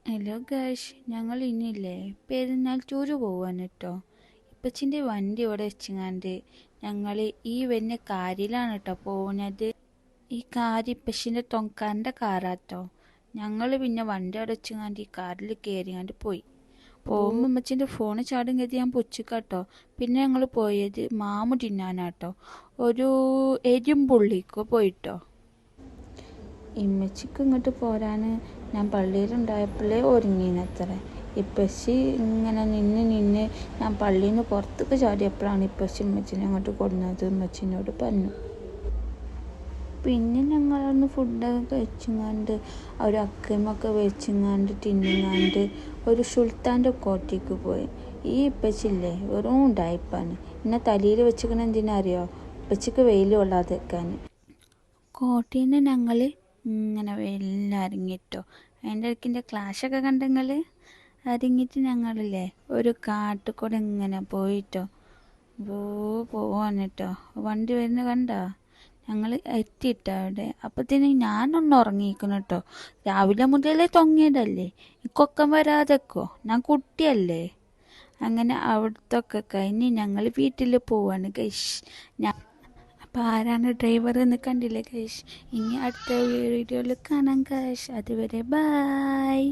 Hello guys, ഞങ്ങൾ ഇനിയില്ലേ പെരുന്നാൾ tour പോവാണ് കേട്ടോ. ഇപ്പച്ചിൻ്റെ വണ്ടി ഇവിടെ വെച്ചങ്ങാണ്ട് ഞങ്ങൾ ഈ വരുന്ന കാറിലാണ് കേട്ടോ പോകുന്നത്. ഈ കാർ ഇപ്പച്ചിൻ്റെ തൊങ്കാരൻ്റെ കാറാട്ടോ. ഞങ്ങൾ പിന്നെ വണ്ടി അവിടെ വെച്ചങ്ങാണ്ട് ഈ കാറിൽ കയറിങ്ങാണ്ട് പോയി. പോകുമ്പോൾ അമ്മച്ചിൻ്റെ ഫോണ് ചാടും കരുതി ഞാൻ പൊച്ചിക്കാട്ടോ. പിന്നെ ഞങ്ങൾ പോയത് മാമു തിന്നാനാട്ടോ, ഒരു എരിമ്പുള്ളിക്കോ പോയിട്ടോ. ഇമ്മച്ചിക്ക് ഇങ്ങോട്ട് പോരാൻ ഞാൻ പള്ളിയിലുണ്ടായപ്പോഴേ ഒരുങ്ങീനത്ര. ഇപ്പച്ചി ഇങ്ങനെ നിന്ന് ഞാൻ പള്ളിയിൽ നിന്ന് പുറത്തേക്ക് ചാടിയപ്പോഴാണ് ഇപ്പച്ചി ഇമ്മച്ചിനെ അങ്ങോട്ട് കൊടുന്നത്. ഇമ്മച്ചിനോട് പറഞ്ഞു. പിന്നെ ഞങ്ങളൊന്ന് ഫുഡൊക്കെ കഴിച്ചങ്ങാണ്ട് ഒരു അക്കമൊക്കെ വെച്ചങ്ങാണ്ട് തിന്നുങ്ങാണ്ട് ഒരു സുൽത്താൻ്റെ കോട്ടയ്ക്ക് പോയി. ഈ ഇപ്പച്ചില്ലേ വെറും ഉണ്ടായിപ്പാണ്. എന്നെ തലയിൽ വെച്ചിക്കണ എന്തിനാ അറിയോ? ഇപ്പച്ചിക്ക് വെയിൽ കൊള്ളാതെ വെക്കാൻ. കോട്ടയിൽ നിന്ന് ഞങ്ങൾ ഇങ്ങനെ വെയിലിൽ ഇറങ്ങിട്ടോ. അതിൻ്റെ ഇടയ്ക്കിൻ്റെ ക്ലാഷൊക്കെ കണ്ടെങ്കിൽ ഇറങ്ങിയിട്ട് ഞങ്ങളില്ലേ ഒരു കാട്ടിൽ കൂടെ ഇങ്ങനെ പോയിട്ടോ. പോവാണ് കേട്ടോ. വണ്ടി വരുന്ന കണ്ടോ? ഞങ്ങൾ എത്തിയിട്ടോ അവിടെ. അപ്പത്തിന് ഞാനൊന്ന് ഉറങ്ങിയിരിക്കണം കേട്ടോ. രാവിലെ മുതലേ തൊങ്ങിയതല്ലേ, കൊക്കം വരാതെക്കോ, ഞാൻ കുട്ടിയല്ലേ. അങ്ങനെ അവിടുത്തൊക്കെ കഴിഞ്ഞ് ഞങ്ങൾ വീട്ടിൽ പോവാണ് ഗൈസ്. അപ്പോൾ ആരാണ് ഡ്രൈവർ എന്ന് കണ്ടില്ലേ ഗൈസ്. ഇനി അടുത്ത വീഡിയോയിൽ കാണാം ഗൈസ്. അതുവരെ ബായ്.